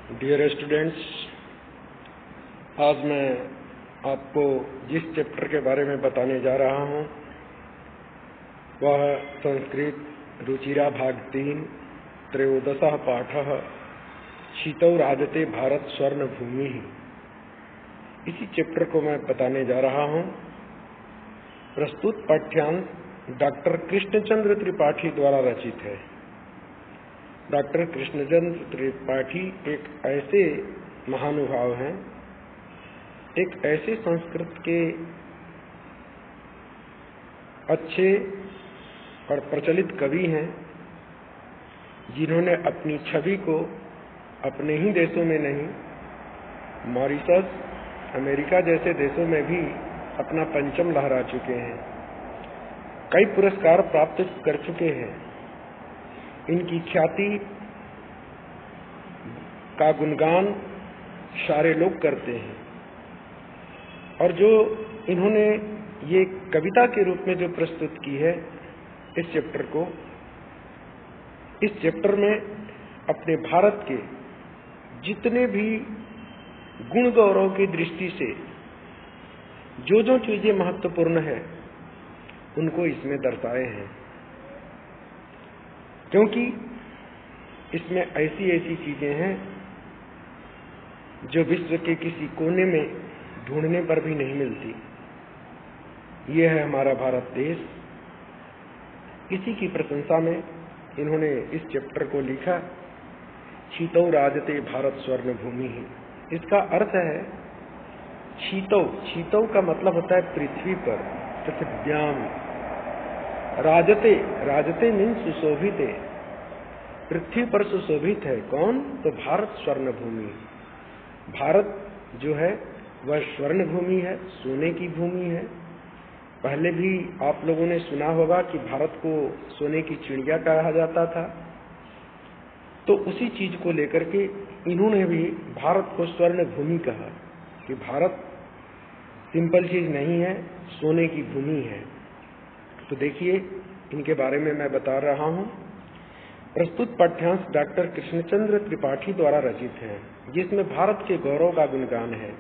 Dear students, आज मैं आपको जिस चैप्टर के बारे में बताने जा रहा हूँ वह संस्कृत रुचिरा भाग 3 त्रयोदशः पाठः शीतौ राजते भारत स्वर्ण भूमि। इसी चैप्टर को मैं बताने जा रहा हूँ। प्रस्तुत पाठ्यांश डॉक्टर कृष्णचंद्र त्रिपाठी द्वारा रचित है। डॉक्टर कृष्णचंद्र त्रिपाठी एक ऐसे महानुभाव हैं, एक ऐसे संस्कृत के अच्छे और प्रचलित कवि हैं जिन्होंने अपनी छवि को अपने ही देशों में नहीं, मॉरिशस, अमेरिका जैसे देशों में भी अपना परचम लहरा चुके हैं। कई पुरस्कार प्राप्त कर चुके हैं। इनकी ख्याति का गुणगान सारे लोग करते हैं और जो इन्होंने ये कविता के रूप में जो प्रस्तुत की है इस चैप्टर में अपने भारत के जितने भी गुण गौरव की दृष्टि से जो जो चीजें महत्वपूर्ण है उनको इसमें दर्शाए हैं, क्योंकि इसमें ऐसी ऐसी चीजें हैं जो विश्व के किसी कोने में ढूंढने पर भी नहीं मिलती। ये है हमारा भारत देश। इसी की प्रशंसा में इन्होंने इस चैप्टर को लिखा, शीतौ राजते भारत स्वर्ण भूमि। इसका अर्थ है शीतौ। शीतौ का मतलब होता है पृथ्वी पर, पृथ्व्याम। राजते, राजते मीन सुशोभित है, पृथ्वी पर सुशोभित है। कौन? तो भारत स्वर्ण भूमि। भारत जो है वह स्वर्ण भूमि है, सोने की भूमि है। पहले भी आप लोगों ने सुना होगा कि भारत को सोने की चिड़िया कहा जाता था। तो उसी चीज को लेकर के इन्होंने भी भारत को स्वर्ण भूमि कहा कि भारत सिंपल चीज नहीं है, सोने की भूमि है। तो देखिए, इनके बारे में मैं बता रहा हूँ। प्रस्तुत पाठ्यांश डॉक्टर कृष्णचंद्र त्रिपाठी द्वारा रचित है, जिसमें भारत के गौरव का गुणगान है।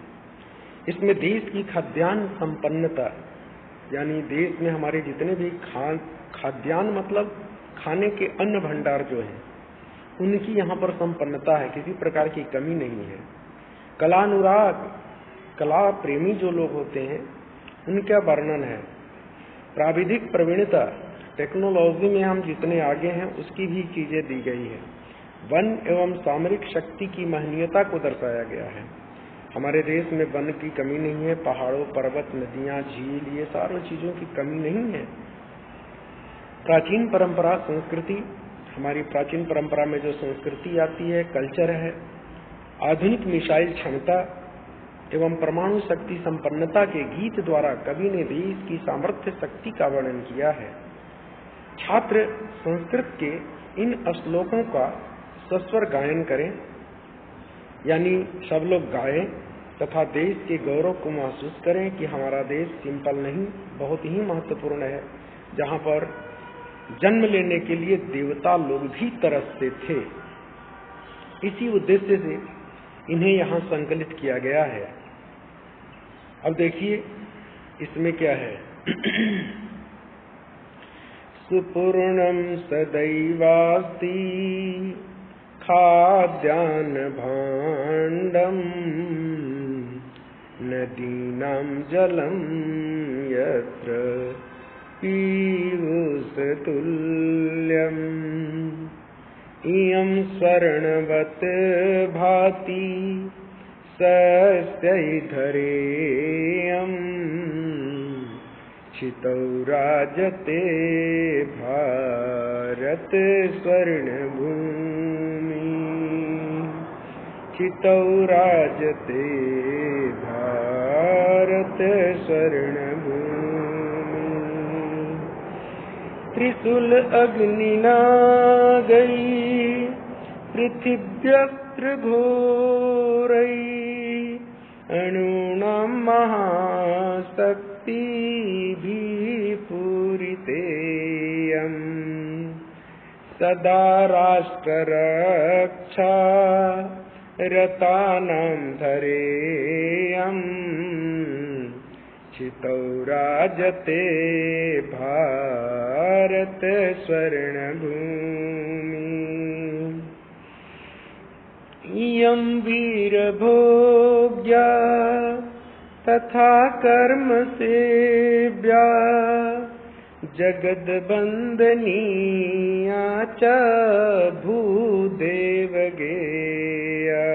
इसमें देश की खाद्यान्न संपन्नता, यानी देश में हमारे जितने भी खाद्यान्न मतलब खाने के अन्न भंडार जो हैं, उनकी यहाँ पर संपन्नता है, किसी प्रकार की कमी नहीं है। कलानुराग, कला प्रेमी जो लोग होते हैं उनका वर्णन है। प्राविधिक प्रवीणता, टेक्नोलॉजी में हम जितने आगे हैं उसकी भी चीजें दी गई है। वन एवं सामरिक शक्ति की महनीयता को दर्शाया गया है। हमारे देश में वन की कमी नहीं है, पहाड़ों, पर्वत, नदियां, झील, ये सारी चीजों की कमी नहीं है। प्राचीन परंपरा, संस्कृति, हमारी प्राचीन परंपरा में जो संस्कृति आती है, कल्चर है। आधुनिक मिसाइल क्षमता एवं परमाणु शक्ति संपन्नता के गीत द्वारा कवि ने देश की सामर्थ्य शक्ति का वर्णन किया है। छात्र संस्कृत के इन श्लोकों का सस्वर गायन करें, यानी सब लोग गाएं तथा देश के गौरव को महसूस करें कि हमारा देश सिंपल नहीं, बहुत ही महत्वपूर्ण है, जहां पर जन्म लेने के लिए देवता लोग भी तरसते थे। इसी उद्देश्य से इन्हें यहाँ संकलित किया गया है। अब देखिए इसमें क्या है। सुपूर्णम सदैवास्ति खाद्यान्न भाण्डम नदीनां जलम यत्र पीयूषतुल्यम् इयं स्वर्णवत् भाति सस्यैधरेयम् शीतौ राजते भारत स्वर्णभूमि। शीतौ राजते भारत स्वर्णभूमि। त्रिशूल अग्निना गई पृथिव्यस्त्र घोरै अणूनां महाशक्ति भी पूरितेयम् सदा राष्ट्र रक्षा रतानां धरेयं चितौ राजते भारत स्वर्णभूमि। इयं वीरभोग्या तथा कर्म सेव्या जगद्वन्दनीया च भूदेव गेया।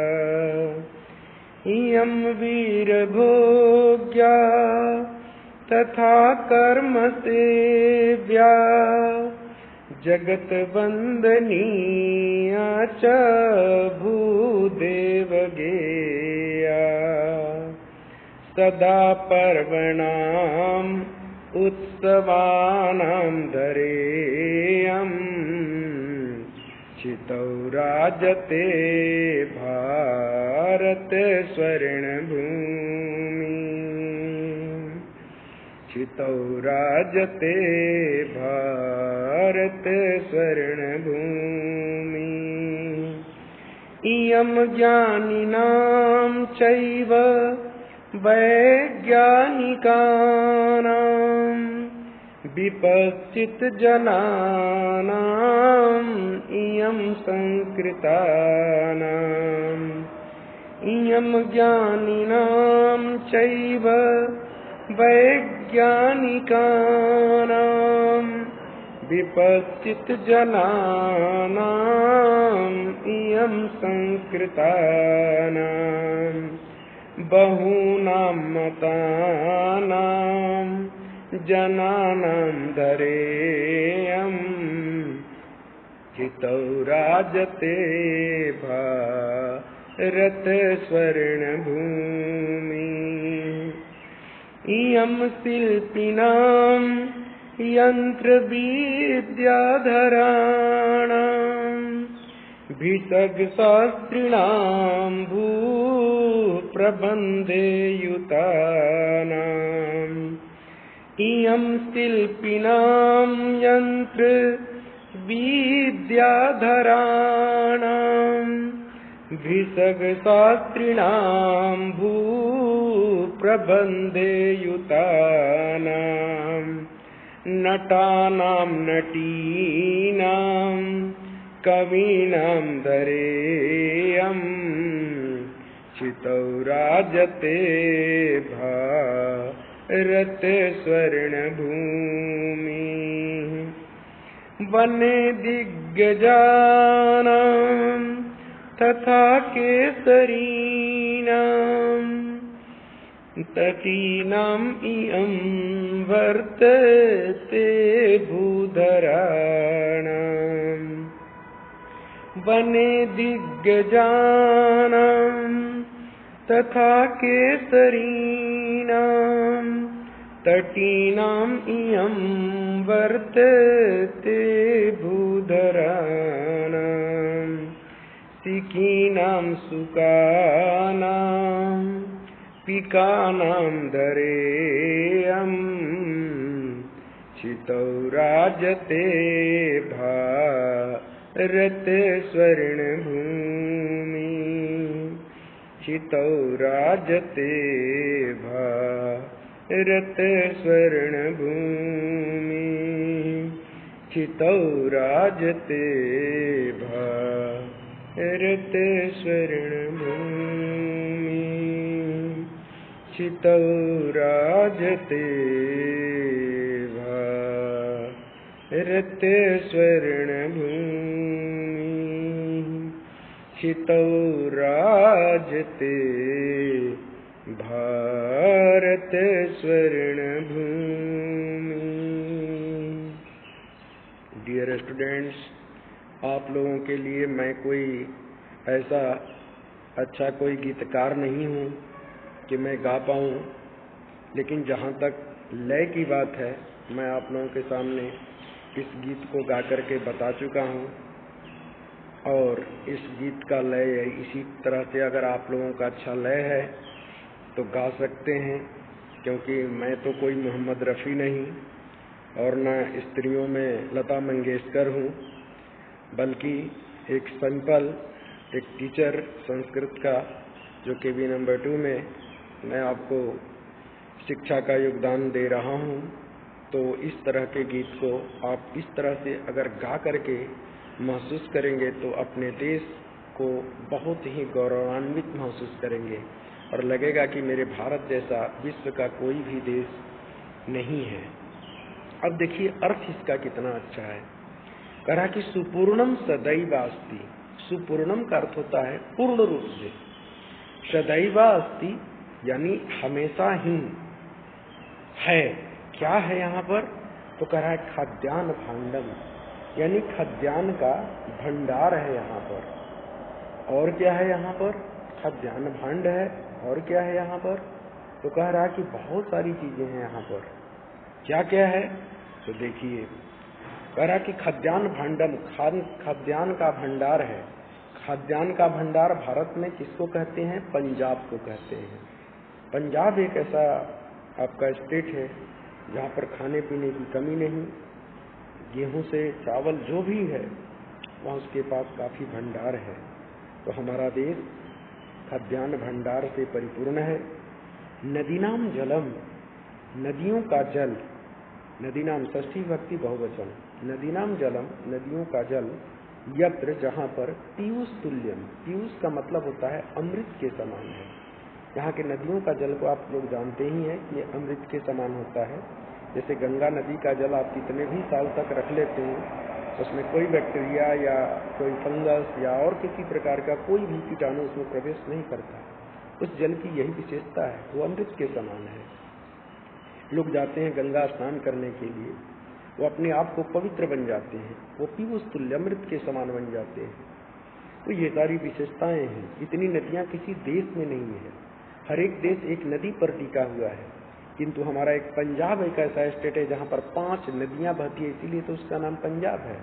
इयं वीरभोग्या तथा कर्म सेव्या जगद्वन्दनीया च भूदेव गेया। सदा पर्वणाम् उत्सवानां धरेयं चितौ राजते भारत स्वर्णभूमि। चितौ राजते भारत स्वर्णभूमि। इयं ज्ञानिनां चैव वैज्ञानिकानां विपश्चितजनानां इयं संस्कृतानां। इयं ज्ञानिनां चैव वैज्ञानिकानां विपश्चितजनानां इयं संस्कृतानां। बहूनां मतानां जनानां धरेयं चितौ राजते भारत स्वर्णभूमि। इयं शिल्पिनां यन्त्रविद्याधराणां भिषग्शास्त्रिणां भूप्रबन्धेयुतानाम्। इयं शिल्पिनां यन्त्रविद्याधराणां भिषग्शास्त्रिणां भूप्रबन्धेयुतानाम्। नटानां नटीनां कवीनां धरेयं चितौ राजते भारत स्वर्णभूमि। वने दिग्गजानां तथा केसरीणां तटीनाम् इयं वर्तते भूधराणाम्। वने दिग्गजानां तथा केसरीणां तटीनाम् इयं वर्तते भूधराणाम्। सिकीनां सुकानां पिकानां धरेयं चितौ राजते भारत स्वर्णभूमि। चितौ राजते भारत स्वर्णभूमि। चितौ राजते भारत स्वर्णभूमि। चितौ राजते भारत स्वर्णभूमि। चितौ राजते भारत स्वर्णभूमि। डियर स्टूडेंट्स, आप लोगों के लिए मैं कोई ऐसा अच्छा कोई गीतकार नहीं हूँ कि मैं गा पाऊँ, लेकिन जहाँ तक लय की बात है मैं आप लोगों के सामने इस गीत को गा करके बता चुका हूँ। और इस गीत का लय इसी तरह से अगर आप लोगों का अच्छा लय है तो गा सकते हैं, क्योंकि मैं तो कोई मोहम्मद रफ़ी नहीं और न स्त्रियों में लता मंगेशकर हूँ, बल्कि एक सिंपल एक टीचर संस्कृत का, जो केवी नंबर 2 में मैं आपको शिक्षा का योगदान दे रहा हूँ, तो इस तरह के गीत को आप इस तरह से अगर गा करके महसूस करेंगे तो अपने देश को बहुत ही गौरवान्वित महसूस करेंगे और लगेगा कि मेरे भारत जैसा विश्व का कोई भी देश नहीं है। अब देखिए अर्थ इसका कितना अच्छा है। कहा कि सुपूर्णम सदैवास्ति। सुपूर्णम का अर्थ होता है पूर्ण रूप से, सदैवास्ति यानी हमेशा ही है। क्या है यहाँ पर? तो कह रहा है खाद्यान्न भांडम, यानी खाद्यान्न का भंडार है यहाँ पर। और क्या है यहाँ पर? खाद्यान्न भांड है। और क्या है यहाँ पर? तो कह रहा है कि बहुत सारी चीजें हैं यहाँ पर। क्या क्या है? तो देखिए, कह रहा कि खाद्यान्न भांडम, खाद्यान्न का भंडार है। खाद्यान्न का भंडार भारत में किसको कहते हैं? पंजाब को कहते हैं। पंजाब एक ऐसा आपका स्टेट है जहाँ पर खाने पीने की कमी नहीं, गेहूं से चावल जो भी है वहाँ उसके पास काफी भंडार है। तो हमारा देश खाद्यान्न भंडार से परिपूर्ण है। नदीनाम जलम, नदियों का जल, नदीनाम षष्ठी विभक्ति बहुवचन, नदीनाम जलम, नदियों का जल, यत्र जहाँ पर पीयूष तुल्यम, पीयूष का मतलब होता है अमृत के समान है। यहाँ के नदियों का जल को आप लोग जानते ही हैं कि ये अमृत के समान होता है। जैसे गंगा नदी का जल आप कितने भी साल तक रख लेते हैं, उसमें कोई बैक्टीरिया या कोई फंगस या और किसी प्रकार का कोई भी कीटाणु उसमें प्रवेश नहीं करता। उस जल की यही विशेषता है, वो अमृत के समान है। लोग जाते हैं गंगा स्नान करने के लिए, वो अपने आप को पवित्र बन जाते हैं, वो पीयूष तुल्य अमृत के समान बन जाते हैं। तो ये सारी विशेषताएं हैं। इतनी नदियां किसी देश में नहीं है। हर एक देश एक नदी पर टिका हुआ है, किंतु हमारा एक पंजाब एक ऐसा स्टेट है जहाँ पर 5 नदियां बहती है, इसीलिए तो उसका नाम पंजाब है।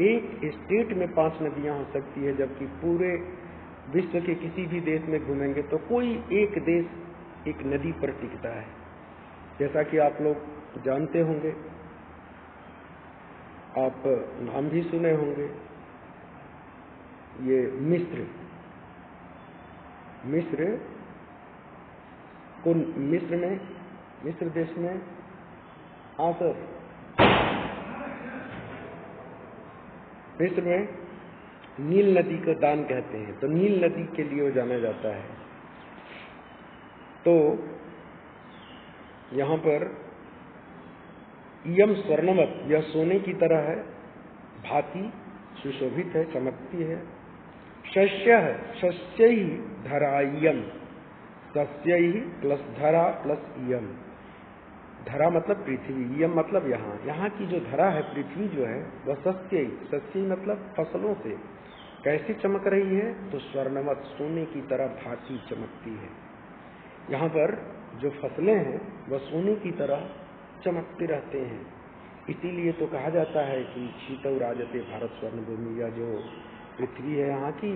एक स्टेट में 5 नदियां हो सकती है, जबकि पूरे विश्व के किसी भी देश में घूमेंगे तो कोई एक देश एक नदी पर टिकता है। जैसा कि आप लोग जानते होंगे, आप नाम भी सुने होंगे, ये मिस्र को, मिस्र देश में आसर, मिस्र में नील नदी को दान कहते हैं, तो नील नदी के लिए वो जाना जाता है। तो यहाँ पर यम स्वर्णवत, यह सोने की तरह है, भांति सुशोभित है, चमकती है। शस्य है, शस्य ही धरायम, शस्य ही प्लस धरा प्लस यम। धरा मतलब पृथ्वी, यम मतलब यहाँ, यहाँ की जो धरा है, पृथ्वी जो है वह सस्य, सस्य मतलब फसलों से कैसी चमक रही है? तो स्वर्णवत, सोने की तरह भांति चमकती है। यहाँ पर जो फसलें हैं वह सोने की तरह चमकते रहते हैं। इसीलिए तो कहा जाता है कि शीतौ राजते भारत स्वर्ण भूमि, या जो पृथ्वी है यहाँ की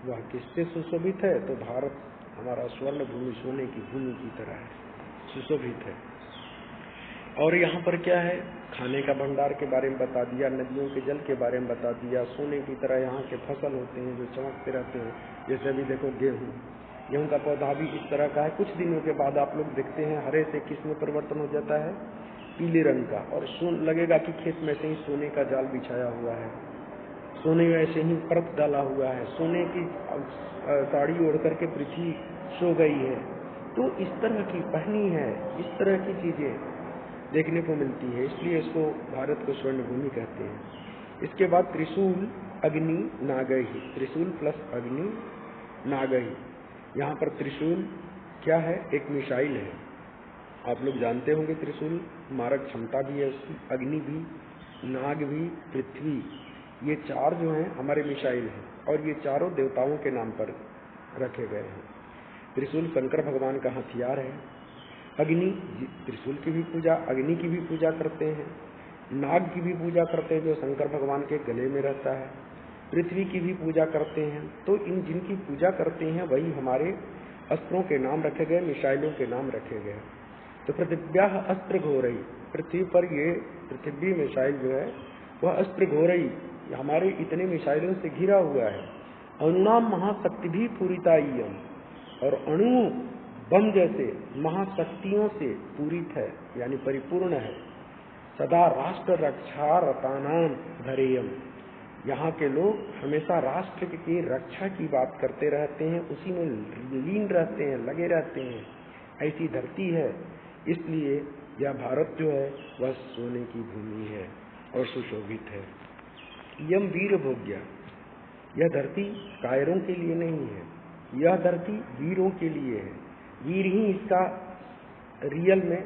वह किससे सुशोभित है? तो भारत हमारा स्वर्ण भूमि, सोने की भूमि की तरह है, सुशोभित है। और यहाँ पर क्या है? खाने का भंडार के बारे में बता दिया, नदियों के जल के बारे में बता दिया, सोने की तरह यहाँ के फसल होते हैं जो चमकते रहते हैं। जैसे अभी देखो गेहूं का पौधा भी इस तरह का है, कुछ दिनों के बाद आप लोग देखते हैं हरे से किस में परिवर्तन हो जाता है? पीले रंग का, और लगेगा कि खेत में से ही सोने का जाल बिछाया हुआ है, सोने में ऐसे ही परत डाला हुआ है, सोने की साड़ी ओढ़ करके पृथ्वी सो गई है। तो इस तरह की पहनी है, इस तरह की चीजें देखने को मिलती है, इसलिए इसको भारत को स्वर्ण भूमि कहते हैं। इसके बाद त्रिशूल अग्नि नागही, त्रिशूल प्लस अग्नि नागही। यहाँ पर त्रिशूल क्या है? एक मिसाइल है। आप लोग जानते होंगे त्रिशूल मारक क्षमता भी है उसकी, अग्नि भी, नाग भी, पृथ्वी, ये 4 जो हैं हमारे मिसाइल हैं, और ये चारों देवताओं के नाम पर रखे गए हैं। त्रिशूल शंकर भगवान का हथियार है। अग्नि, त्रिशूल की भी पूजा, अग्नि की भी पूजा करते हैं, नाग की भी पूजा करते हैं जो शंकर भगवान के गले में रहता है, पृथ्वी की भी पूजा करते हैं। तो इन जिनकी पूजा करते हैं वही हमारे अस्त्रों के नाम रखे गए, मिसाइलों के नाम रखे गए। तो पृथिव्या अस्त्र घोरई, पृथ्वी पर ये पृथ्वी मिसाइल जो है वह अस्त्र घोरई, हमारे इतने मिसाइलों से घिरा हुआ है। अणुनाम महाशक्ति भी पूरिता इयम, और अणु बम जैसे महाशक्तियों से पूरित है, यानी परिपूर्ण है। सदा राष्ट्र रक्षा रतानाम धरेयम, यहाँ के लोग हमेशा राष्ट्र की रक्षा की बात करते रहते हैं, उसी में लीन रहते हैं, लगे रहते हैं। ऐसी धरती है, इसलिए यह भारत जो है वह सोने की भूमि है और सुशोभित है। यम वीर भोग्या, यह धरती कायरों के लिए नहीं है, यह धरती वीरों के लिए है। वीर ही इसका रियल में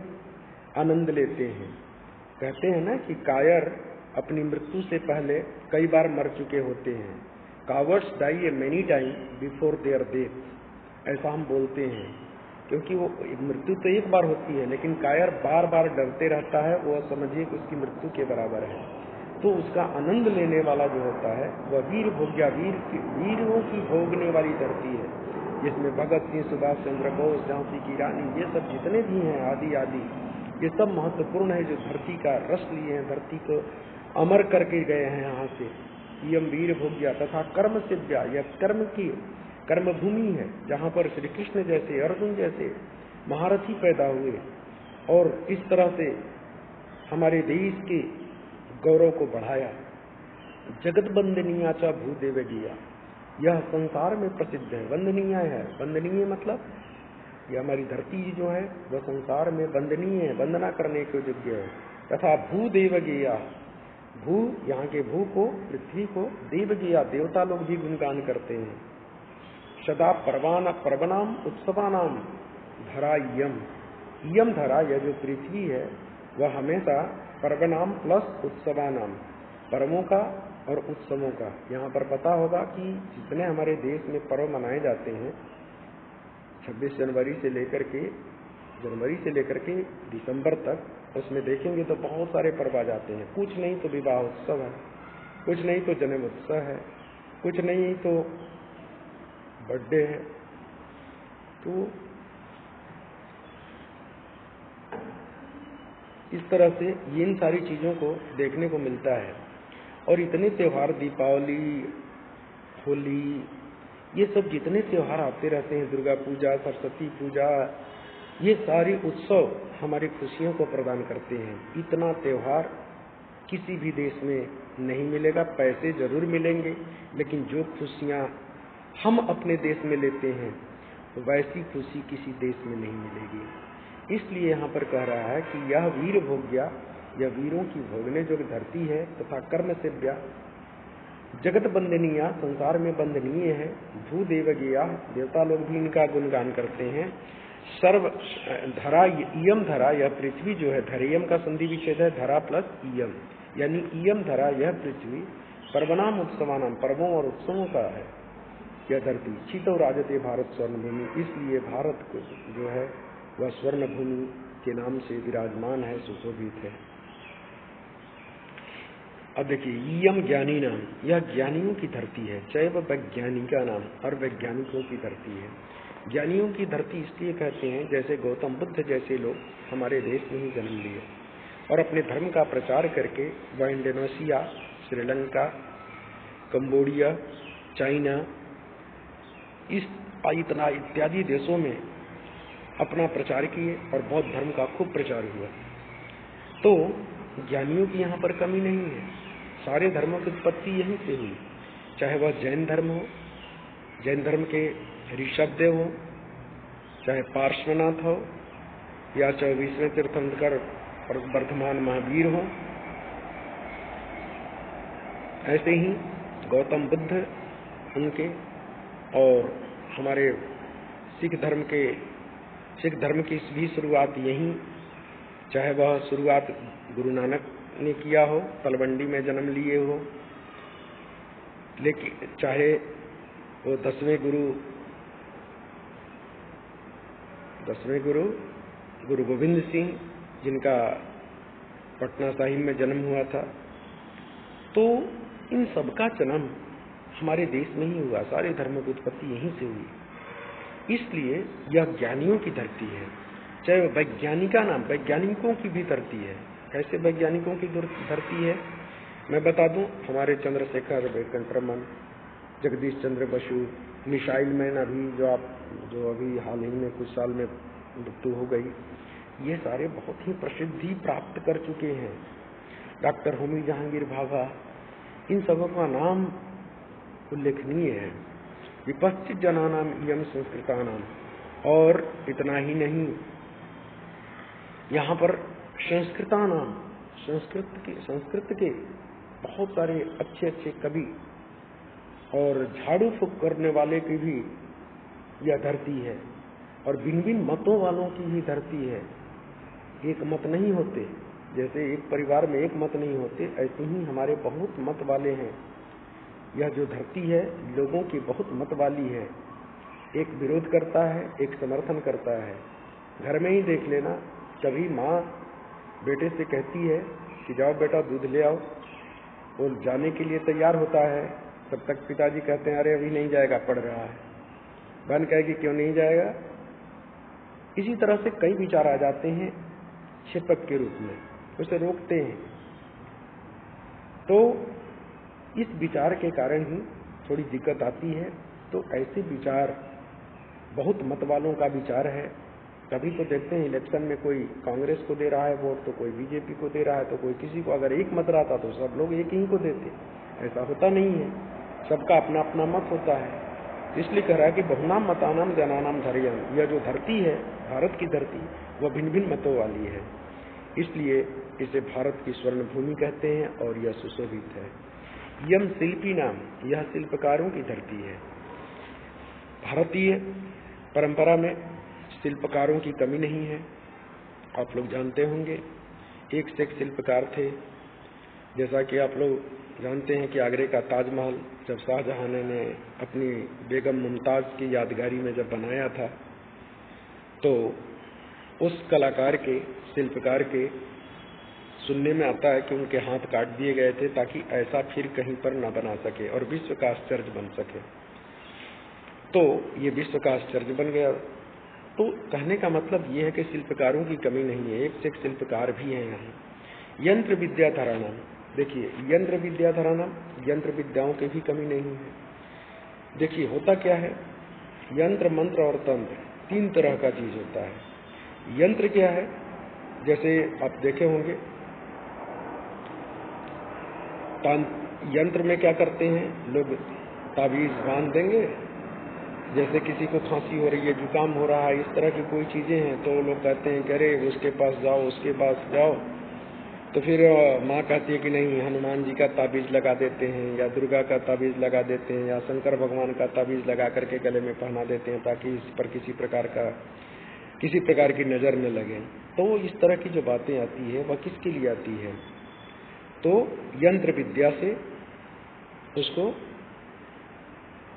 आनंद लेते हैं। कहते हैं ना कि कायर अपनी मृत्यु से पहले कई बार मर चुके होते हैं। Cowards die a many time before their death, ऐसा हम बोलते हैं, क्योंकि वो मृत्यु तो एक बार होती है, लेकिन कायर बार बार डरते रहता है, वो समझिए कि उसकी मृत्यु के बराबर है। तो उसका आनंद लेने वाला जो होता है वह वीर भोग्या, वीरों की भोगने वाली धरती है, जिसमें भगत सिंह, सुभाष चंद्र बोस, झांसी की रानी, ये सब जितने भी हैं आदि आदि, ये सब महत्वपूर्ण है, जो धरती का रस लिए हैं, धरती को अमर करके गए हैं यहाँ से। यम वीर भोग्या तथा कर्म सिद्ध्या, यह कर्म की कर्म भूमि है, जहाँ पर श्री कृष्ण जैसे, अर्जुन जैसे महारथी पैदा हुए और इस तरह से हमारे देश के गौरव को बढ़ाया। जगत वंदनीया च भूदेव गिया, यह संसार में प्रसिद्ध है, वंदनीय है। वंदनीय मतलब यह हमारी धरती जो है वह संसार में वंदनीय है, वंदना करने के योग्य है। तथा भूदेव गिया, भू यहाँ के भू को, पृथ्वी को, देव गिया देवता लोग भी गुणगान करते हैं। सदा पर्वनाम उत्सवानाम धरा यम, यम धरा, यह जो पृथ्वी है वह हमेशा पर्वनाम प्लस उत्सवानाम, पर्वों का और उत्सवों का। यहाँ पर पता होगा कि जितने हमारे देश में पर्व मनाए जाते हैं, 26 जनवरी से लेकर के दिसंबर तक, उसमें देखेंगे तो बहुत सारे पर्व आ जाते हैं। कुछ नहीं तो विवाह उत्सव है, कुछ नहीं तो जन्म उत्सव है, कुछ नहीं तो बर्थडे है। तो इस तरह से इन सारी चीजों को देखने को मिलता है। और इतने त्योहार, दीपावली, होली, ये सब जितने त्योहार आते रहते हैं, दुर्गा पूजा, सरस्वती पूजा, ये सारे उत्सव हमारी खुशियों को प्रदान करते हैं। इतना त्योहार किसी भी देश में नहीं मिलेगा। पैसे जरूर मिलेंगे, लेकिन जो खुशियाँ हम अपने देश में लेते हैं वैसी खुशी किसी देश में नहीं मिलेगी। इसलिए यहाँ पर कह रहा है कि यह वीर भोग्या, यह वीरों की भोगने जो धरती है, तथा कर्म सिद्ध्या, जगत वंदनीया, संसार में वंदनीय है। भूदेव गिया, देवता लोग भी इनका गुणगान करते हैं। सर्व धरा, इयम धरा, यह पृथ्वी जो है, धरेयम का संधि विच्छेद है, धरा प्लस इयम, यानी इयम धरा, यह पृथ्वी, पर्वनाम उत्सवानाम, पर्वों और उत्सवों का है यह धरती। चितो राजते भारत स्वर्ण भूमि, इसलिए भारत को जो है वह स्वर्ण भूमि के नाम से विराजमान है, सुशोभित है। अब देखिए, यम ज्ञानी नाम, यह ज्ञानियों की धरती है। चैव वैज्ञानिका नाम, और वैज्ञानिकों की धरती है। ज्ञानियों की धरती इसलिए कहते हैं जैसे गौतम बुद्ध जैसे लोग हमारे देश में ही जन्म लिए और अपने धर्म का प्रचार करके वह इंडोनेशिया, श्रीलंका, कंबोडिया, चाइना, इतना इत्यादि देशों में अपना प्रचार किए और बौद्ध धर्म का खूब प्रचार हुआ। तो ज्ञानियों की यहाँ पर कमी नहीं है। सारे धर्मों की उत्पत्ति यहीं से हुई, चाहे वह जैन धर्म हो, जैन धर्म के ऋषभदेव हो, चाहे पार्श्वनाथ हो, या 24वें तीर्थंकर और वर्धमान महावीर हो। ऐसे ही गौतम बुद्ध उनके, और हमारे सिख धर्म की भी शुरुआत यहीं, चाहे वह शुरुआत गुरु नानक ने किया हो, तलवंडी में जन्म लिए हो, लेकिन चाहे वो 10वें गुरु गुरु गोविंद सिंह, जिनका पटना साहिब में जन्म हुआ था। तो इन सबका जन्म हमारे देश में ही हुआ, सारे धर्मों की उत्पत्ति यहीं से हुई। इसलिए यह ज्ञानियों की धरती है। चाहे वैज्ञानिका नाम, वैज्ञानिकों की भी धरती है। कैसे वैज्ञानिकों की धरती है मैं बता दूं। हमारे चंद्रशेखर वेंकट रमन, जगदीश चंद्र बसु, मिसाइल मैन जो अभी हाल ही में कुछ साल में मृत्यु हो गई, ये सारे बहुत ही प्रसिद्धि प्राप्त कर चुके हैं। डॉक्टर होमी जहांगीर भाभा, इन सबों का नाम उल्लेखनीय है। विपश्चित जनानाम इयम संस्कृतानाम। और इतना ही नहीं, यहाँ पर संस्कृतानाम, संस्कृत के बहुत सारे अच्छे अच्छे कवि और झाड़ू फूंक करने वाले की भी यह धरती है, और भिन्न भिन्न मतों वालों की ही धरती है। एक मत नहीं होते, जैसे एक परिवार में एक मत नहीं होते, ऐसे ही हमारे बहुत मत वाले हैं। यह जो धरती है लोगों की बहुत मत वाली है, एक विरोध करता है, एक समर्थन करता है। घर में ही देख लेना, कभी माँ बेटे से कहती है कि जाओ बेटा दूध ले आओ, वो जाने के लिए तैयार होता है, तब तक पिताजी कहते हैं अरे अभी नहीं जाएगा, पढ़ रहा है। बहन कहेगी क्यों नहीं जाएगा। इसी तरह से कई विचार आ जाते हैं छिपक के रूप में, उसे रोकते हैं। तो इस विचार के कारण ही थोड़ी दिक्कत आती है। तो ऐसे विचार बहुत मत वालों का विचार है। कभी तो देखते हैं इलेक्शन में कोई कांग्रेस को दे रहा है वोट, तो कोई बीजेपी को दे रहा है, तो कोई किसी को। अगर एक मत रहता तो सब लोग एक ही को देते। ऐसा होता नहीं है, सबका अपना अपना मत होता है। इसलिए कह रहा है कि बहुनाम मतानाम जनानाम धैर्यम। यह जो धरती है, भारत की धरती, वह भिन्न भिन्न मतों वाली है, इसलिए इसे भारत की स्वर्ण भूमि कहते हैं और यह सुशोभित है। यम शिल्पी नाम, यह शिल्पकारों की धरती है। भारतीय परंपरा में शिल्पकारों की कमी नहीं है। आप लोग जानते होंगे, एक से एक शिल्पकार थे। जैसा कि आप लोग जानते हैं कि आगरे का ताजमहल जब शाहजहां ने अपनी बेगम मुमताज की यादगारी में जब बनाया था, तो उस कलाकार के, शिल्पकार के सुनने में आता है कि उनके हाथ काट दिए गए थे ताकि ऐसा फिर कहीं पर न बना सके और विश्व का आश्चर्य बन सके। तो ये विश्व का आश्चर्य बन गया। तो कहने का मतलब ये है कि शिल्पकारों की कमी नहीं है, एक से एक शिल्पकार भी हैं यहाँ। यंत्र विद्याधराणाम, देखिए यंत्र विद्याधराणाम, यंत्र विद्याओं की भी कमी नहीं है। देखिए होता क्या है, यंत्र, मंत्र और तंत्र तीन तरह का चीज होता है। यंत्र क्या है, जैसे आप देखे होंगे यंत्र में क्या करते हैं लोग, ताबीज बांध देंगे। जैसे किसी को खांसी हो रही है, जुकाम हो रहा है, इस तरह की कोई चीजें हैं, तो लोग कहते हैं कि अरे उसके पास जाओ, उसके पास जाओ। तो फिर माँ कहती है कि नहीं, हनुमान जी का ताबीज लगा देते हैं, या दुर्गा का ताबीज लगा देते हैं, या शंकर भगवान का ताबीज लगा करके गले में पहना देते हैं ताकि इस पर किसी प्रकार की नजर न लगे। तो इस तरह की जो बातें आती है वह किसके लिए आती है, तो यंत्र विद्या से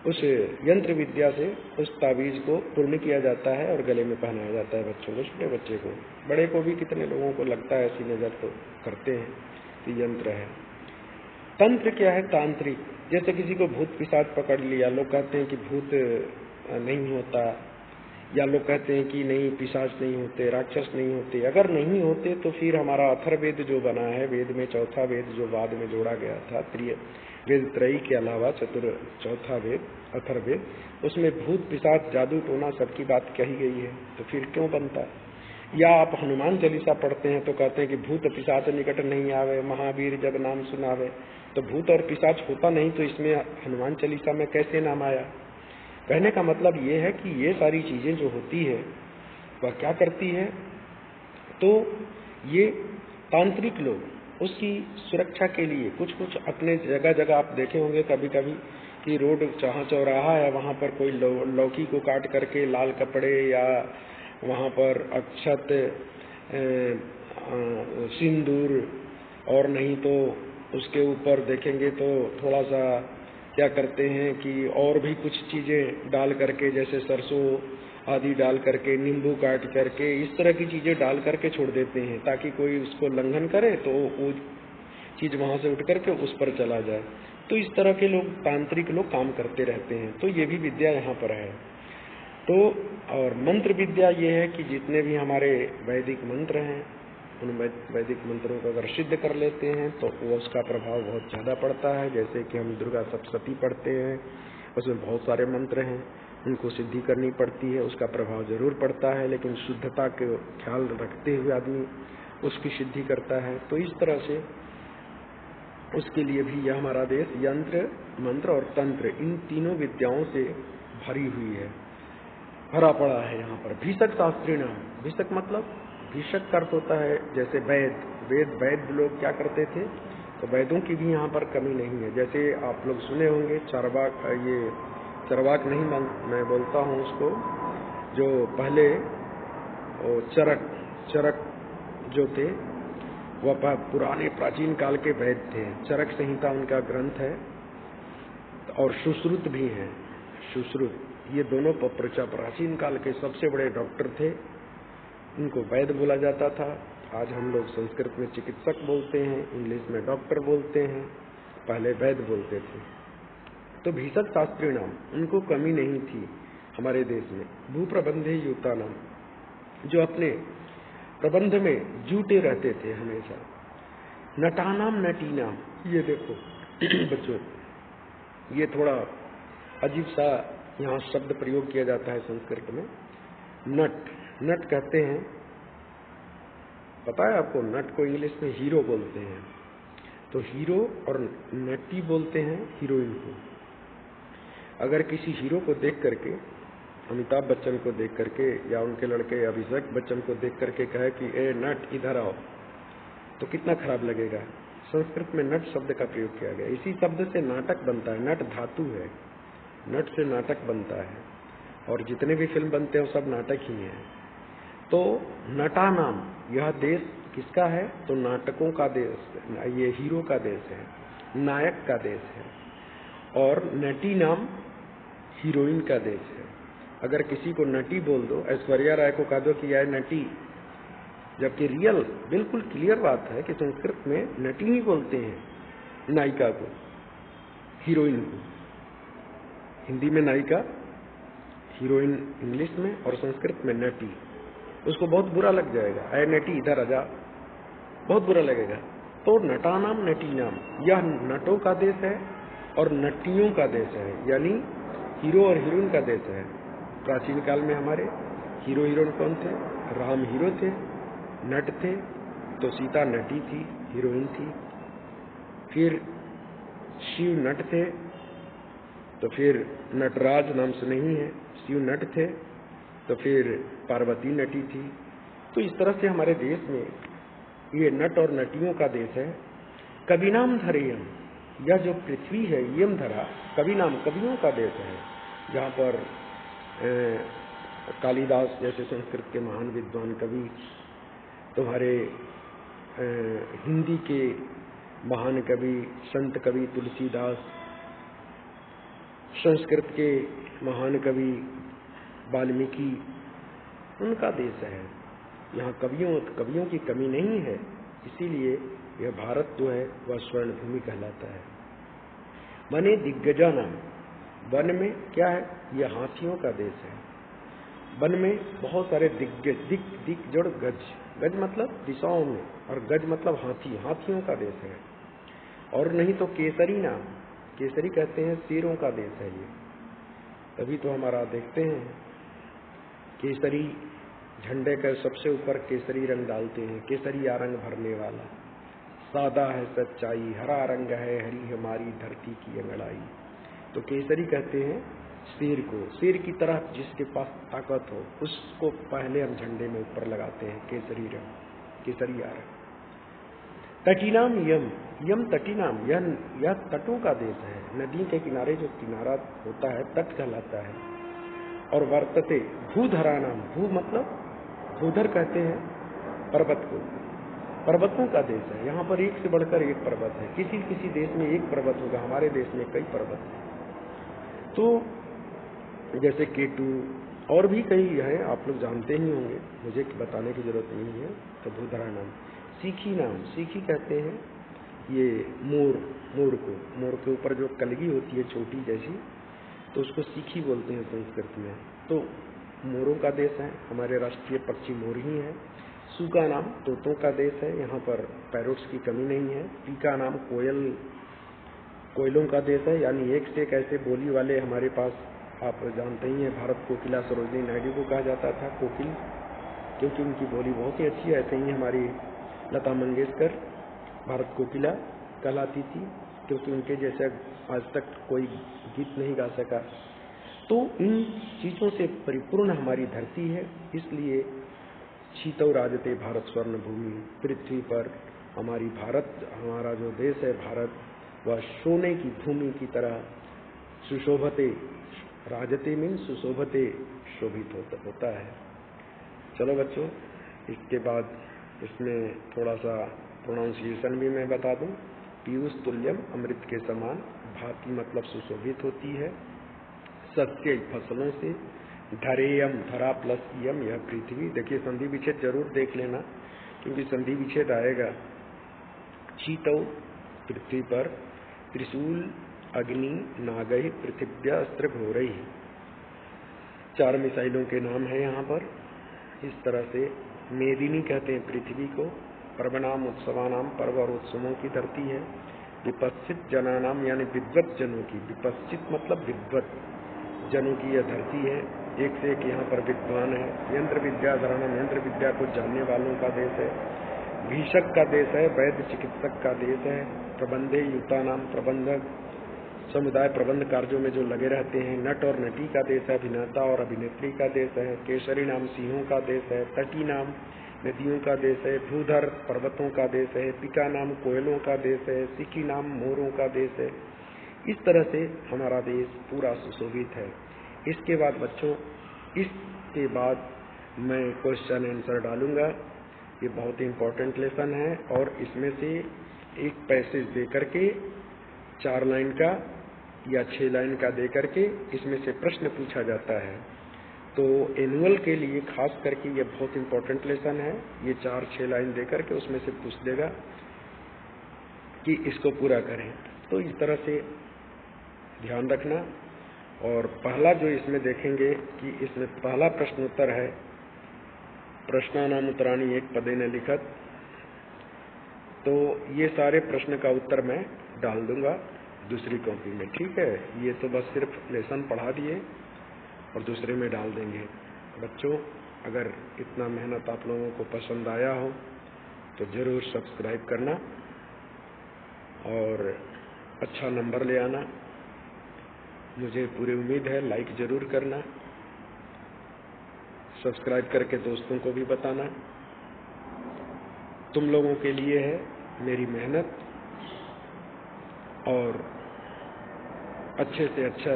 उस यंत्र विद्या से उस ताबीज को पूर्ण किया जाता है और गले में पहनाया जाता है बच्चों को, छोटे बच्चे को। बड़े को भी कितने लोगों को लगता है, ऐसी नजर तो करते हैं कि यंत्र है। तंत्र क्या है, तांत्रिक। जैसे किसी को भूत पिशाच पकड़ लिया, लोग कहते हैं कि भूत नहीं होता, या लोग कहते हैं कि नहीं पिशाच नहीं होते, राक्षस नहीं होते। अगर नहीं होते तो फिर हमारा अथर्ववेद जो बना है, वेद में चौथा वेद जो बाद में जोड़ा गया था, वेद त्रयी के अलावा चौथा वेद अथर्ववेद, उसमें भूत पिशाच जादू टोना सबकी बात कही गई है, तो फिर क्यों बनता। या आप हनुमान चालीसा पढ़ते हैं तो कहते हैं कि भूत पिशाच निकट नहीं आवे, महावीर जब नाम सुनावे। तो भूत और पिशाच होता नहीं तो इसमें हनुमान चालीसा में कैसे नाम आया। कहने का मतलब ये है कि ये सारी चीजें जो होती है वह क्या करती है, तो ये तांत्रिक लोग उसकी सुरक्षा के लिए कुछ कुछ अपने जगह जगह, आप देखे होंगे कभी कभी कि रोड जहाँ चौराहा है वहाँ पर कोई लौकी को काट करके लाल कपड़े, या वहाँ पर अक्षत, सिंदूर, और नहीं तो उसके ऊपर देखेंगे तो थोड़ा सा क्या करते हैं कि और भी कुछ चीजें डाल करके, जैसे सरसों आदि डाल करके, नींबू काट करके, इस तरह की चीजें डाल करके छोड़ देते हैं ताकि कोई उसको उल्लंघन करे तो वो चीज वहां से उठ करके उस पर चला जाए। तो इस तरह के लोग, तांत्रिक लोग काम करते रहते हैं। तो ये भी विद्या यहाँ पर है। तो और मंत्र विद्या ये है कि जितने भी हमारे वैदिक मंत्र हैं, उन वैदिक मंत्रों को अगर सिद्ध कर लेते हैं तो वो उसका प्रभाव बहुत ज्यादा पड़ता है। जैसे कि हम दुर्गा सप्तशती पढ़ते हैं, उसमें बहुत सारे मंत्र हैं, उनको सिद्धि करनी पड़ती है, उसका प्रभाव जरूर पड़ता है, लेकिन शुद्धता के ख्याल रखते हुए आदमी उसकी सिद्धि करता है। तो इस तरह से उसके लिए भी यह हमारा देश यंत्र, मंत्र और तंत्र, इन तीनों विद्याओं से भरी हुई है, भरा पड़ा है। यहाँ पर भीषक शास्त्री नाम, भीषक मतलब भीषक का अर्थ होता है जैसे वैद लोग क्या करते थे, तो वैदों की भी यहाँ पर कमी नहीं है। जैसे आप लोग सुने होंगे चरवाक नहीं, मैं बोलता हूँ उसको, जो पहले चरक जो थे वह पुराने प्राचीन काल के वैद थे। चरक संहिता उनका ग्रंथ है, और सुश्रुत भी है। सुश्रुत, ये दोनों प्राचीन काल के सबसे बड़े डॉक्टर थे, इनको वैद बोला जाता था। आज हम लोग संस्कृत में चिकित्सक बोलते हैं, इंग्लिश में डॉक्टर बोलते हैं, पहले वैद बोलते थे। तो भीषक शास्त्री नाम, उनको कमी नहीं थी हमारे देश में। भूप्रबंधे युता नाम, जो अपने प्रबंध में जुटे रहते थे हमेशा। नटानाम नटी नाम, ये देखो बच्चों, ये थोड़ा अजीब सा यहाँ शब्द प्रयोग किया जाता है संस्कृत में। नट कहते हैं, पता है आपको, नट को इंग्लिश में हीरो बोलते हैं। तो हीरो और नटी बोलते हैं हीरोइन को। अगर किसी हीरो को देख करके, अमिताभ बच्चन को देख करके या उनके लड़के अभिषेक बच्चन को देख करके कहे कि ए नट इधर आओ, तो कितना खराब लगेगा। संस्कृत में नट शब्द का प्रयोग किया गया। इसी शब्द से नाटक बनता है, नट धातु है, नट से नाटक बनता है, और जितने भी फिल्म बनते हैं वो सब नाटक ही है। तो नटा नाम, यह देश किसका है, तो नाटकों का देश, ये हीरो का देश है, नायक का देश है। और नटी नाम हीरोइन का देश है। अगर किसी को नटी बोल दो, ऐश्वर्या राय को कह दो कि यह नटी, जबकि रियल बिल्कुल क्लियर बात है कि संस्कृत में नटी ही बोलते हैं नायिका को, हीरोइन को। हिंदी में नायिका, हीरोइन इंग्लिश में, और संस्कृत में नटी। उसको बहुत बुरा लग जाएगा, ऐ नटी इधर आजा, बहुत बुरा लगेगा। तो नटा नाम नटी नाम, यह नटों का देश है और नटियों का देश है, यानी हीरो और हीरोइन का देश है। प्राचीन काल में हमारे हीरो हीरोइन कौन थे? राम हीरो थे, नट थे, तो सीता नटी थी, हीरोइन थी। फिर शिव नट थे, तो फिर नटराज नाम से नहीं है, शिव नट थे, तो फिर पार्वती नटी थी। तो इस तरह से हमारे देश में ये नट और नटियों का देश है। कविनाम धरेयम, यह जो पृथ्वी है यम धरा, कविनाम कवियों का देश है। जहाँ पर कालिदास जैसे संस्कृत के महान विद्वान कवि, तुम्हारे हिंदी के महान कवि संत कवि तुलसीदास, संस्कृत के महान कवि वाल्मीकि, उनका देश है। यहाँ कवियों की कमी नहीं है, इसीलिए यह भारत जो है वह स्वर्ण भूमि कहलाता है। वने दिग्गजा नाम, वन में क्या है, यह हाथियों का देश है। वन में बहुत सारे दिग्गज, दिक जोड़ गज, गज मतलब दिशाओं में, और गज मतलब हाथी, हाथियों का देश है। और नहीं तो केसरी नाम, केसरी कहते हैं शेरों का देश है ये। तभी तो हमारा देखते हैं केसरी झंडे के सबसे ऊपर केसरी रंग डालते हैं, केसरिया रंग भरने वाला। सादा है सच्चाई, हरा रंग है हरी हमारी धरती की अंगड़ाई। तो केसरी कहते हैं शेर को, शेर की तरह जिसके पास ताकत हो उसको पहले हम झंडे में ऊपर लगाते हैं, केसरी रंग, केसरिया रंग। तटीनाम यम, यम तटीनाम, यह तटों का देश है। नदी के किनारे जो किनारा होता है तट कहलाता है। और वर्तते भूधरा नाम, भू मतलब भूधर कहते हैं पर्वत को, पर्वतों का देश है। यहाँ पर एक से बढ़कर एक पर्वत है, किसी देश में एक पर्वत होगा, हमारे देश में कई पर्वत है। तो जैसे केटू और भी कई है, आप लोग जानते ही होंगे, मुझे बताने की जरूरत नहीं है। तो भूधरा नाम। सीखी नाम, सीखी कहते हैं ये मोर को, मोर के ऊपर जो कलगी होती है छोटी जैसी, तो उसको सीखी बोलते हैं संस्कृत में। तो मोरों का देश है, हमारे राष्ट्रीय पक्षी मोर ही है। सूका नाम तोतों का देश है, यहाँ पर पैरोट्स की कमी नहीं है। पीका नाम कोयल कोयलों का देश है, यानी एक से एक ऐसे बोली वाले हमारे पास, आप जानते ही हैं, भारत कोकिला सरोजिनी नायडू को कहा जाता था कोकिल, क्योंकि उनकी बोली बहुत ही अच्छी है। ऐसे ही हमारी लता मंगेशकर भारत कोकिला कहलाती थी, क्योंकि उनके जैसा आज तक कोई गीत नहीं गा सका। तो इन चीज़ों से परिपूर्ण हमारी धरती है, इसलिए शीतौ राजते भारत स्वर्ण भूमि, पृथ्वी पर हमारा जो देश है भारत, वह सोने की भूमि की तरह सुशोभते, राजते में सुशोभते, शोभित होता है। चलो बच्चों, इसके बाद इसमें थोड़ा सा प्रोनाउंसिएशन भी मैं बता दूं। पीयूष तुल्यम, अमृत के समान, भांति मतलब सुशोभित होती है, सस्य फसलों से, धरेयम, धरा प्लस यम, यह पृथ्वी। देखिए संधि विच्छेद जरूर देख लेना, क्योंकि संधि विच्छेद आएगा। शीतौ, पृथ्वी पर, त्रिशूल, अग्नि, नागई, पृथिव्या अस्त्र घोरई, 4 मिसाइलों के नाम है यहाँ पर। इस तरह से मेदिनी कहते हैं पृथ्वी को। पर्वनाम उत्सवानाम, पर्व और उत्सवों की धरती है। विपश्चित जनानाम, यानी विद्वत जनों की, विपश्चित मतलब विद्वत जनों की यह धरती है। एक से एक यहाँ पर विद्वान है। यंत्र विद्याधरणम, यंत्र विद्या को जानने वालों का देश है। भीषक का देश है, वैद्य चिकित्सक का देश है। प्रबंधे युता नाम, प्रबंधक समुदाय प्रबंध कार्यों में जो लगे रहते हैं। नट और नटी का देश है, अभिनेता और अभिनेत्री का देश है। केसरी नाम सिंहों का देश है। तटी नाम नदियों का देश है। भूधर पर्वतों का देश है। पिका नाम कोयलों का देश है। सिकी नाम मोरों का देश है। इस तरह से हमारा देश पूरा सुशोभित है। इसके बाद बच्चों, इसके बाद मैं क्वेश्चन आंसर डालूंगा। ये बहुत ही इम्पोर्टेंट लेसन है, और इसमें से एक पैसेज दे करके 4 लाइन का या 6 लाइन का दे करके इसमें से प्रश्न पूछा जाता है। तो एनुअल के लिए खास करके ये बहुत इम्पोर्टेंट लेसन है। ये 4-6 लाइन दे करके उसमें से पूछ देगा कि इसको पूरा करें। तो इस तरह से ध्यान रखना। और पहला जो इसमें देखेंगे कि इसमें पहला प्रश्न उत्तर है, प्रश्नानाम उत्तराणि एक पदेन लिखत। तो ये सारे प्रश्न का उत्तर मैं डाल दूंगा दूसरी कॉपी में, ठीक है। ये तो बस सिर्फ लेसन पढ़ा दिए और दूसरे में डाल देंगे। बच्चों, अगर इतना मेहनत आप लोगों को पसंद आया हो तो जरूर सब्सक्राइब करना और अच्छा नंबर ले आना। मुझे पूरी उम्मीद है लाइक जरूर करना, सब्सक्राइब करके दोस्तों को भी बताना। तुम लोगों के लिए है मेरी मेहनत, और अच्छे से अच्छा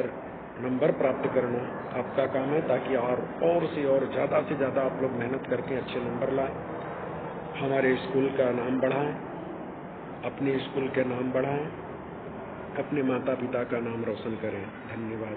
नंबर प्राप्त करना आपका काम है, ताकि और से और ज़्यादा आप लोग मेहनत करके अच्छे नंबर लाएं, हमारे स्कूल का नाम बढ़ाएं, अपने स्कूल के नाम बढ़ाएं, अपने माता पिता का नाम रोशन करें। धन्यवाद।